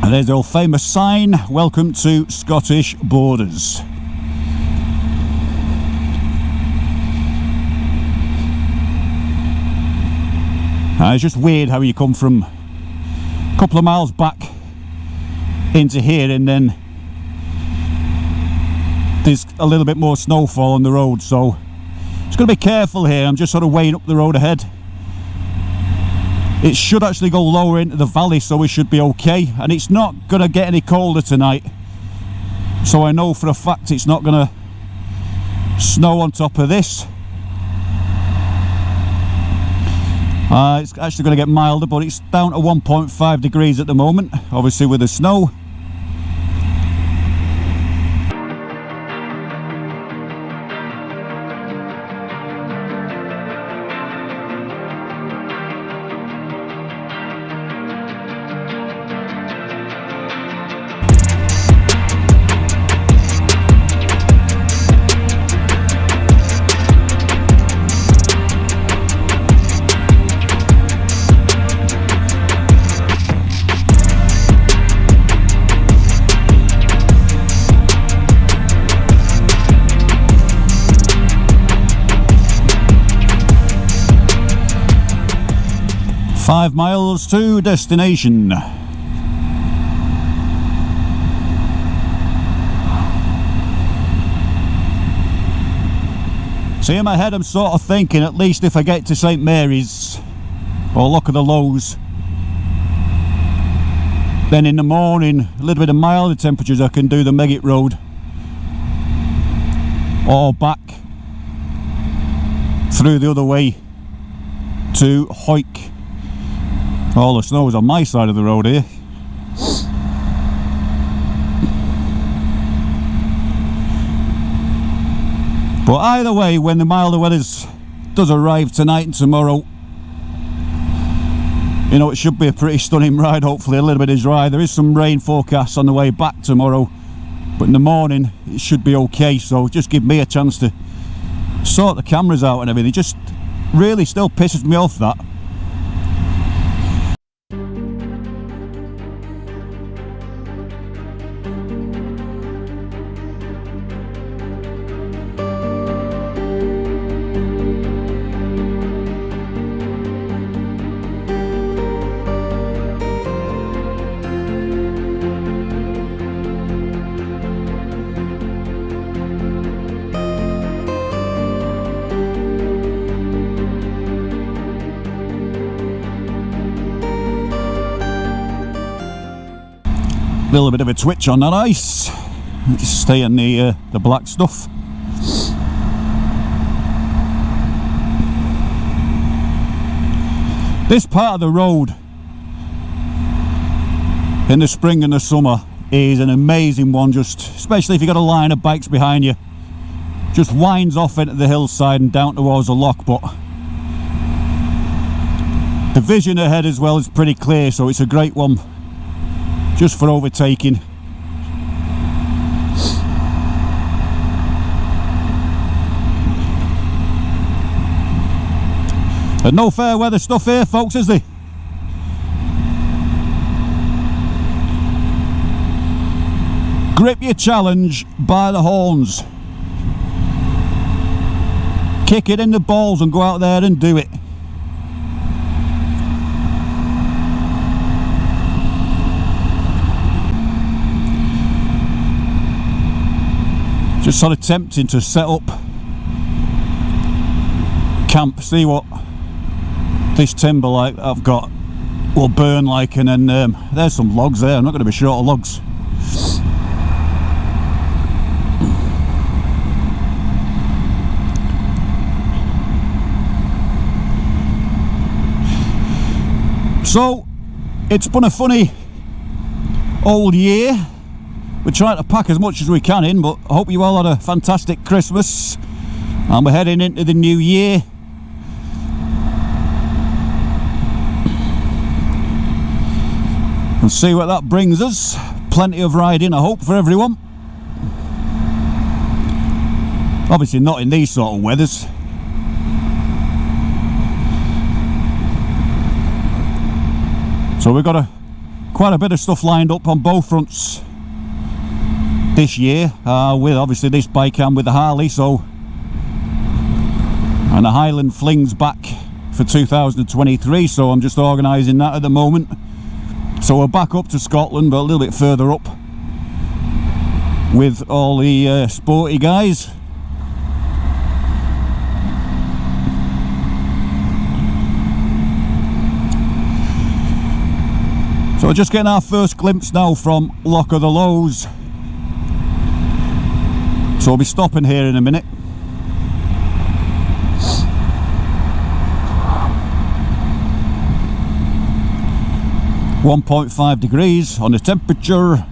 And there's the old famous sign, welcome to Scottish Borders. It's just weird how you come from a couple of miles back into here and then there's a little bit more snowfall on the road, so just got to be careful here. I'm just sort of weighing up the road ahead. It should actually go lower into the valley, so we should be okay, and it's not going to get any colder tonight, so I know for a fact it's not going to snow on top of this. It's actually going to get milder, but it's down to 1.5 degrees at the moment, obviously with the snow. Five miles to destination. See, in my head I'm sort of thinking, at least if I get to St Mary's or Loch of the Lows, then in the morning, a little bit of milder temperatures, I can do the Meggitt Road or back through the other way to Hoyk. All the snow is on my side of the road here. But either way, when the milder weather does arrive tonight and tomorrow, you know, it should be a pretty stunning ride. Hopefully a little bit is dry. There is some rain forecast on the way back tomorrow, but in the morning it should be okay, so just give me a chance to sort the cameras out and everything. It just really still pisses me off that. Little bit of a twitch on that ice. Just stay in the black stuff. This part of the road in the spring and the summer is an amazing one, just especially if you've got a line of bikes behind you. Just winds off into the hillside and down towards the loch, but the vision ahead as well is pretty clear, so it's a great one just for overtaking. And no fair weather stuff here, folks, is there? Grip your challenge by the horns. Kick it in the balls and go out there and do it. Just sort of tempting to set up camp, see what this timber like I've got will burn like, and then there's some logs there. I'm not going to be short of logs. So it's been a funny old year. We're trying to pack as much as we can in, but I hope you all had a fantastic Christmas, and we're heading into the new year. And see what that brings us. Plenty of riding, I hope, for everyone. Obviously not in these sort of weathers. So we've got to quite a bit of stuff lined up on both fronts this year, with obviously this bike and with the Harley. So, and the Highland Fling's back for 2023, so I'm just organising that at the moment. So we're back up to Scotland, but a little bit further up with all the sporty guys. So we're just getting our first glimpse now from Loch of the Lowes. So we'll be stopping here in a minute. .5 degrees on the temperature.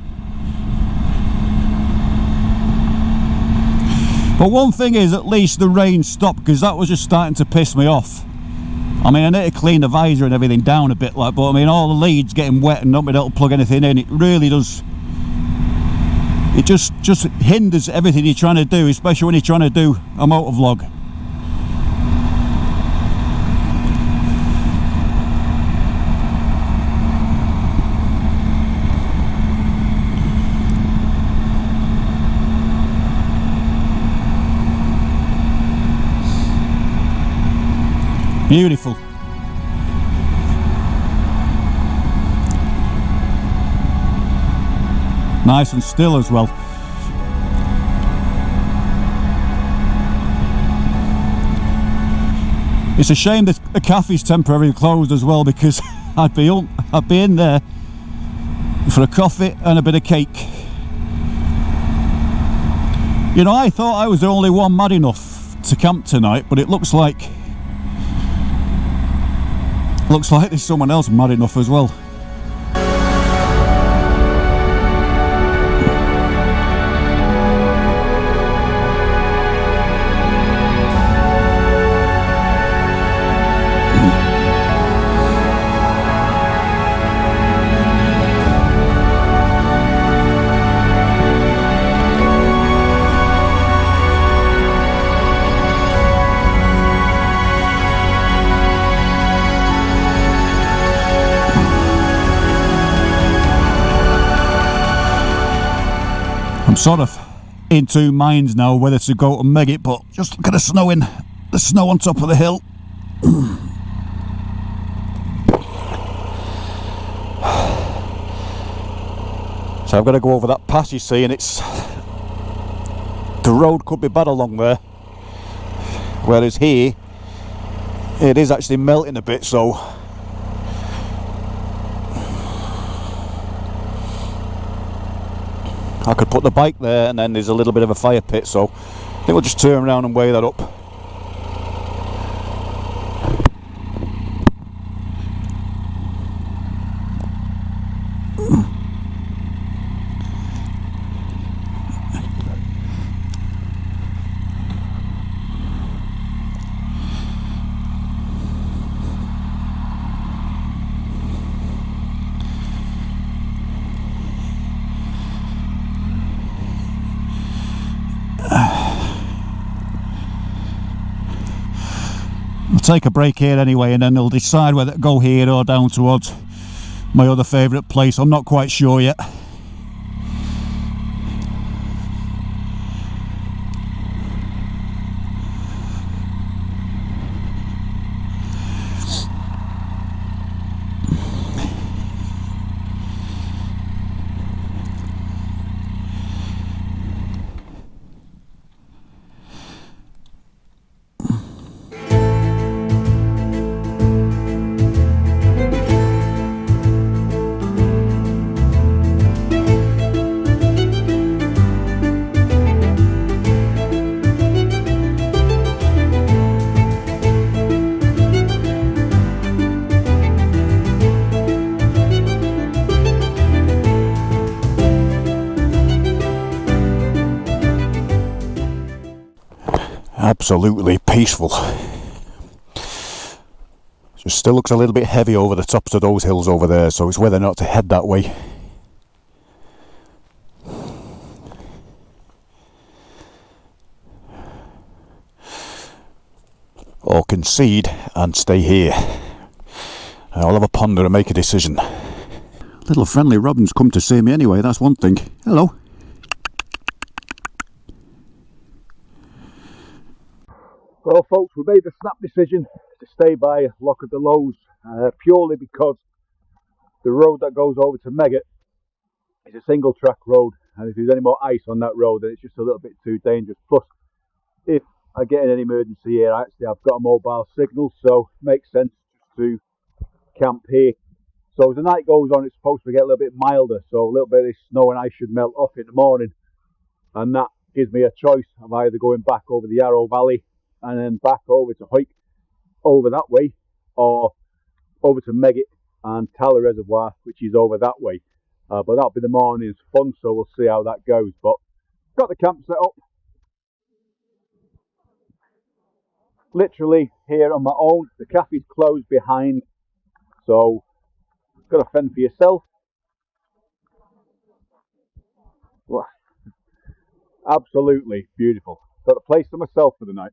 But one thing is, at least the rain stopped, because that was just starting to piss me off. I mean, I need to clean the visor and everything down a bit, like, but I mean, all the leads getting wet and not being able to plug anything in, it really does. It just hinders everything you're trying to do, especially when you're trying to do a motovlog. Beautiful. Nice and still as well. It's a shame that the cafe's temporarily closed as well, because I'd be in there for a coffee and a bit of cake. You know, I thought I was the only one mad enough to camp tonight, but it looks like there's someone else mad enough as well. I'm sort of in two minds now whether to go to Megget, but just look at the snow on top of the hill. So I've got to go over that pass, you see, and the road could be bad along there, whereas here it is actually melting a bit, so I could put the bike there, and then there's a little bit of a fire pit, so I think we'll just turn around and weigh that up. I'll take a break here anyway, and then I'll decide whether to go here or down towards my other favourite place. I'm not quite sure yet. Absolutely peaceful. Just still looks a little bit heavy over the tops of those hills over there, so it's whether or not to head that way. Or concede and stay here. I'll have a ponder and make a decision. Little friendly robin's come to see me anyway, that's one thing. Hello. Well folks, we made the snap decision to stay by Loch of the Lows purely because the road that goes over to Megget is a single track road, and if there's any more ice on that road then it's just a little bit too dangerous. Plus, if I get in an emergency here, actually I've got a mobile signal, so it makes sense to camp here. So as the night goes on, it's supposed to get a little bit milder, so a little bit of this snow and ice should melt off in the morning, and that gives me a choice of either going back over the Yarrow Valley and then back over to Hoyk over that way, or over to Megget and Tala Reservoir, which is over that way. But that'll be the morning's fun, so we'll see how that goes. But got the camp set up, literally here on my own. The cafe's closed behind, so got to fend for yourself. Well, absolutely beautiful. Got a place to myself for the night.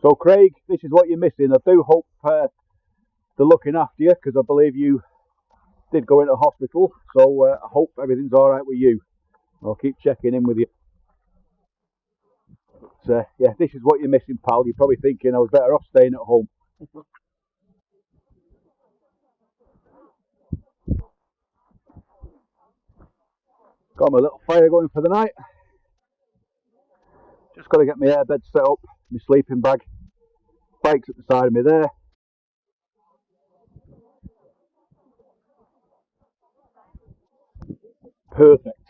So Craig, this is what you're missing. I do hope they're looking after you, because I believe you did go into hospital, so I hope everything's alright with you. I'll keep checking in with you. But, yeah, this is what you're missing, pal. You're probably thinking I was better off staying at home. Got my little fire going for the night. Just got to get my airbed set up, my sleeping bag. Bike's at the side of me there. Perfect.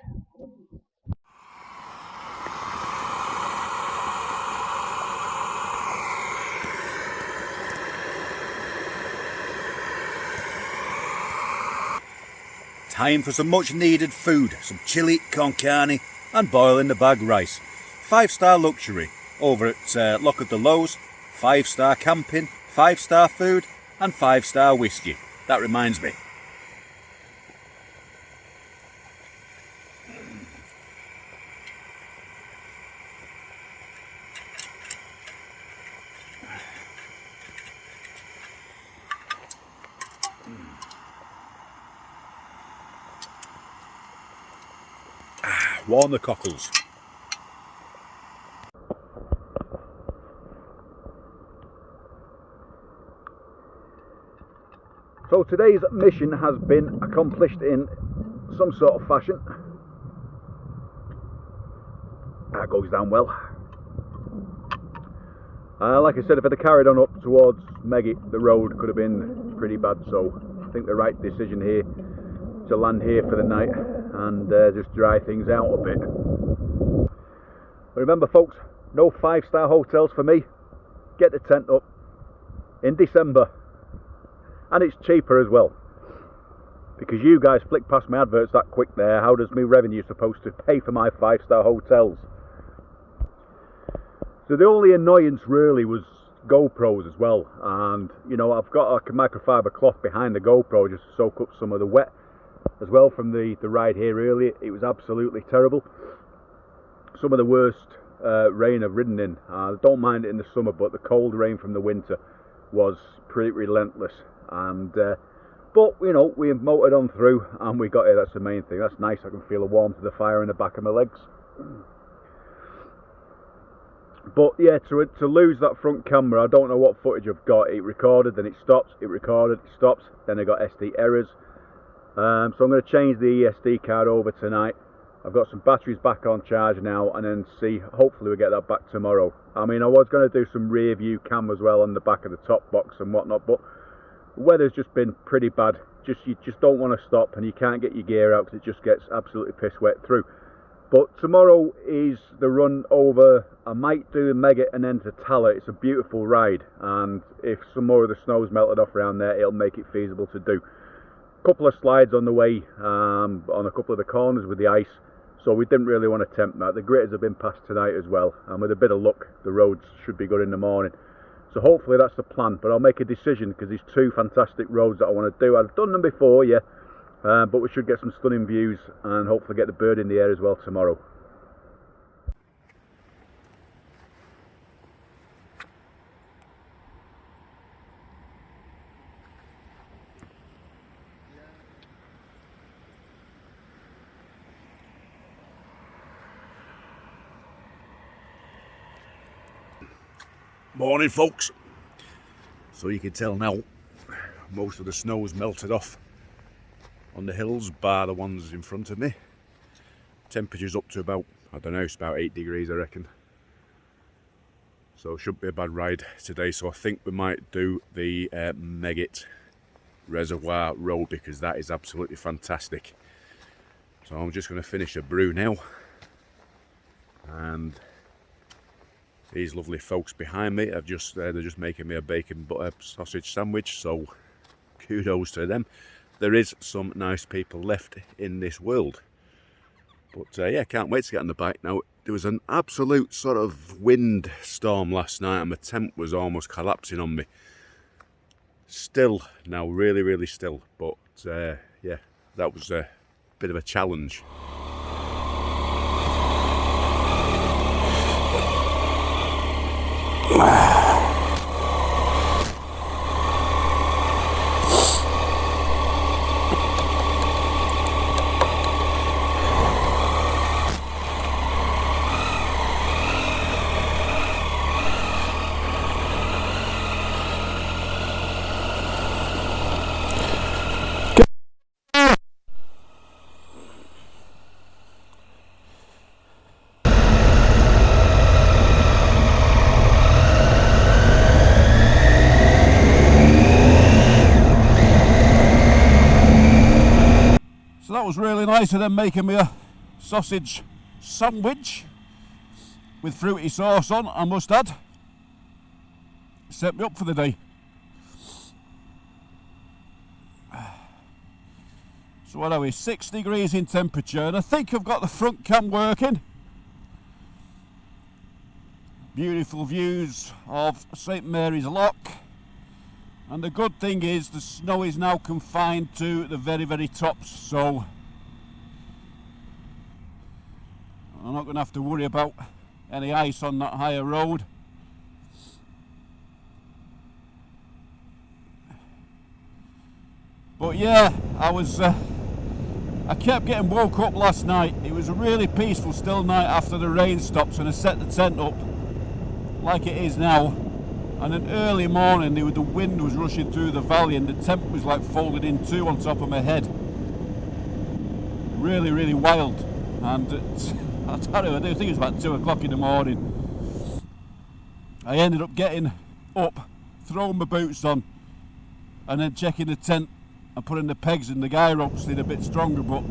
Time for some much needed food, some chili con carne and boil in the bag rice. 5-star luxury over at Loch of the Lows, 5-star camping, 5-star food and 5-star whiskey. That reminds me. Warm the cockles. So today's mission has been accomplished in some sort of fashion. That goes down well. Like I said, if I'd have carried on up towards Megget, the road could have been pretty bad, so I think the right decision here to land here for the night and just dry things out a bit. But remember folks, no 5-star hotels for me. Get the tent up in December, and it's cheaper as well, because you guys flick past my adverts that quick there. How does my revenue supposed to pay for my 5-star hotels? So the only annoyance really was GoPros as well, and you know, I've got a microfiber cloth behind the GoPro just to soak up some of the wet as well from the ride here earlier. It was absolutely terrible. Some of the worst rain I've ridden in. I don't mind it in the summer, but the cold rain from the winter was pretty relentless. And but you know, we motored on through and we got here. That's the main thing. That's nice. I can feel the warmth of the fire in the back of my legs. But yeah, to lose that front camera, I don't know what footage I've got. It recorded, then it stops. It recorded, it stops. Then I got SD errors. So I'm going to change the SD card over tonight. I've got some batteries back on charge now, and then see, hopefully we get that back tomorrow. I mean, I was going to do some rear view cam as well on the back of the top box and whatnot, but the weather's just been pretty bad. You just don't want to stop, and you can't get your gear out because it just gets absolutely piss wet through. But tomorrow is the run over. I might do Megget and then to Tala. It's a beautiful ride, and if some more of the snow's melted off around there, it'll make it feasible to do. Couple of slides on the way on a couple of the corners with the ice, so we didn't really want to tempt that. The gritters have been passed tonight as well, and with a bit of luck the roads should be good in the morning. So hopefully that's the plan, but I'll make a decision because there's 2 fantastic roads that I want to do. I've done them before, yeah, but we should get some stunning views and hopefully get the bird in the air as well tomorrow. Morning folks. So you can tell now most of the snow's melted off on the hills, bar the ones in front of me. Temperature's up to about, I don't know, it's about 8 degrees I reckon. So it shouldn't be a bad ride today. So I think we might do the Megget Reservoir Road because that is absolutely fantastic. So I'm just going to finish a brew now. And these lovely folks behind me have they're just making me a bacon butter sausage sandwich, so kudos to them. There is some nice people left in this world. But yeah, can't wait to get on the bike now. There was an absolute sort of wind storm last night and my tent was almost collapsing on me. Still now, really still, but yeah, that was a bit of a challenge. So that was really nice of them making me a sausage sandwich with fruity sauce on, I must add. Set me up for the day. So what are we, 6 degrees in temperature, and I think I've got the front cam working. Beautiful views of St Mary's Loch. And the good thing is the snow is now confined to the very tops, so I'm not going to have to worry about any ice on that higher road. But yeah, I kept getting woke up last night. It was a really peaceful, still night after the rain stops, and I set the tent up like it is now. And an early morning, the wind was rushing through the valley and the tent was like folded in two on top of my head. Really wild. And I think it was about 2 o'clock in the morning. I ended up getting up, throwing my boots on, and then checking the tent and putting the pegs in. The guy ropes in a bit stronger, but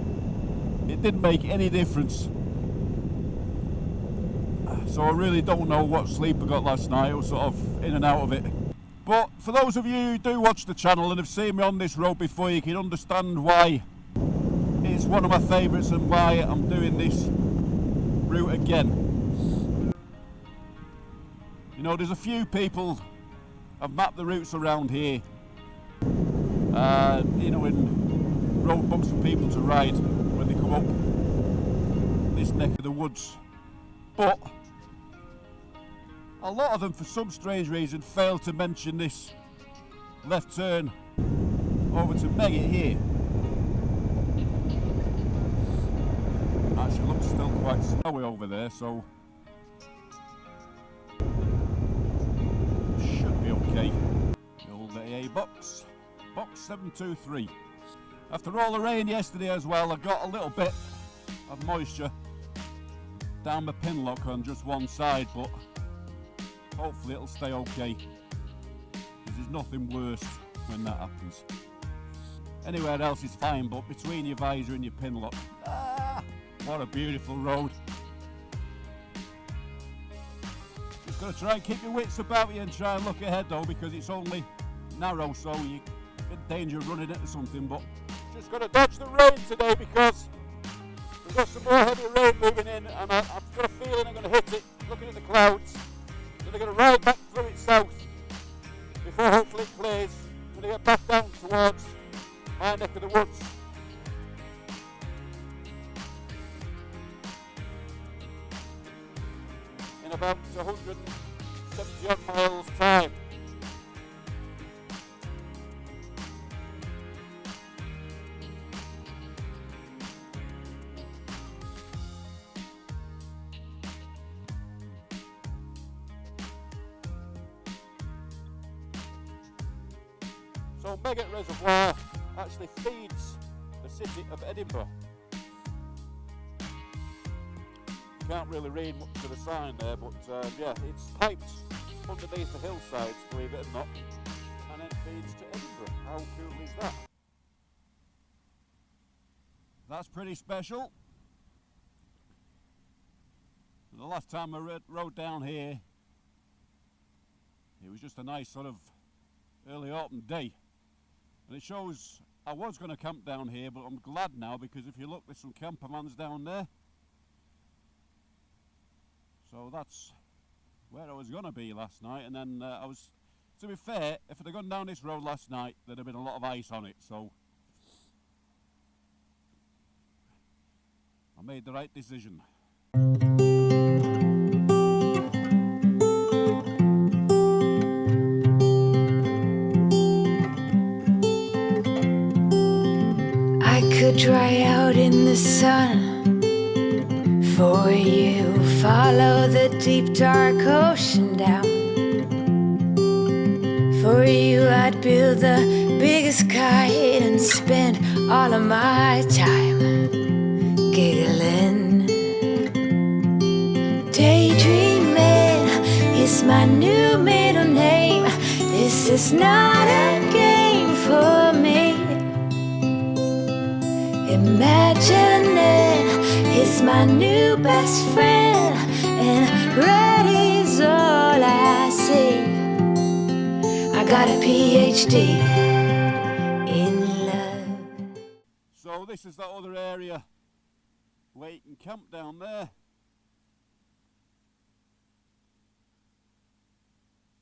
it didn't make any difference. So I really don't know what sleep I got last night. I was sort of in and out of it. But for those of you who do watch the channel and have seen me on this road before, you can understand why it's one of my favourites and why I'm doing this route again. You know, there's a few people have mapped the routes around here, you know, in road books for people to ride when they come up this neck of the woods. But a lot of them, for some strange reason, fail to mention this left turn over to Megget here. Actually looks still quite snowy over there, so should be okay. The old AA box 723. After all the rain yesterday as well, I got a little bit of moisture down my pin lock on just one side, but hopefully it'll stay okay, because there's nothing worse when that happens. Anywhere else is fine, but between your visor and your pin lock, what a beautiful road. Just got to try and keep your wits about you and try and look ahead though, because it's only narrow, so you're in danger of running into something. But just got to dodge the rain today because we've got some more heavy rain moving in, and I've got a feeling I'm going to hit it looking at the clouds. They're going to ride back through it south before hopefully it clears. I'm going to get back down towards my neck of the woods. In about 170 odd miles time. So Megget Reservoir actually feeds the city of Edinburgh. You can't really read much of the sign there, but yeah, it's piped underneath the hillsides, believe it or not, and it feeds to Edinburgh. How cool is that? That's pretty special. The last time I rode down here, it was just a nice sort of early autumn day, and it shows I was going to camp down here, but I'm glad now, because if you look, there's some campermans down there. So that's where I was going to be last night, and then to be fair, if I'd have gone down this road last night, there'd have been a lot of ice on it, so I made the right decision. I could dry out in the sun for you, follow the deep dark ocean down. For you I'd build the biggest kite and spend all of my time giggling. Daydreaming is my new middle name. This is not a game for me. Imagining is my new best friend, and red is all I see. I got a PhD in love. So this is that other area where you can camp down there.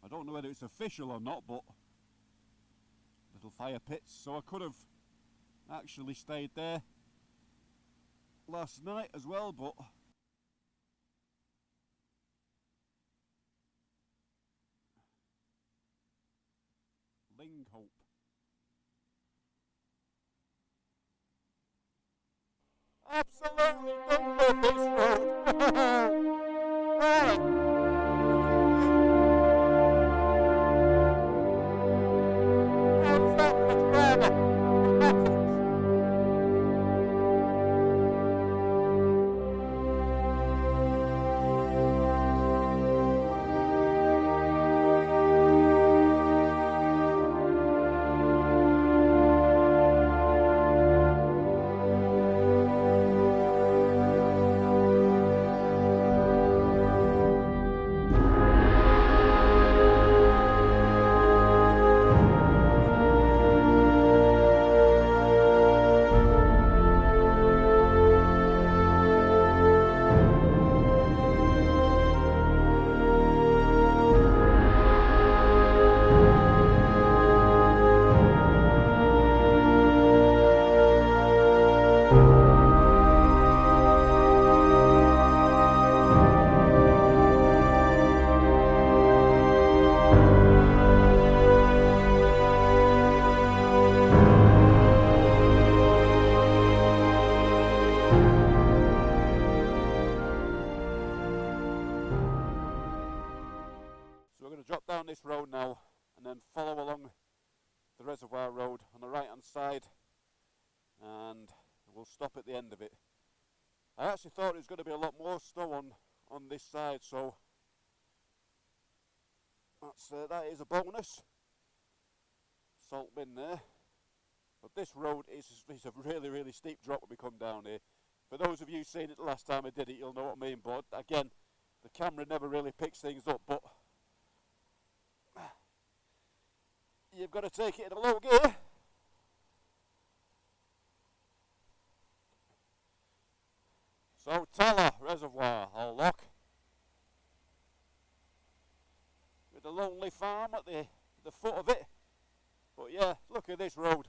I don't know whether it's official or not, but little fire pits, so I could have actually stayed there last night as well, but Linghope. Absolutely don't love this road. Wow. How's that for drama? Drop down this road now and then follow along the reservoir road on the right hand side, and we'll stop at the end of it. I actually thought it was going to be a lot more snow on this side, so that is a bonus. Salt bin there. But this road is a really steep drop when we come down here. For those of you seen it the last time I did it, you'll know what I mean, but again, the camera never really picks things up, but you've got to take it in a low gear. So Tala Reservoir, I'll lock. With a lonely farm at the foot of it. But yeah, look at this road.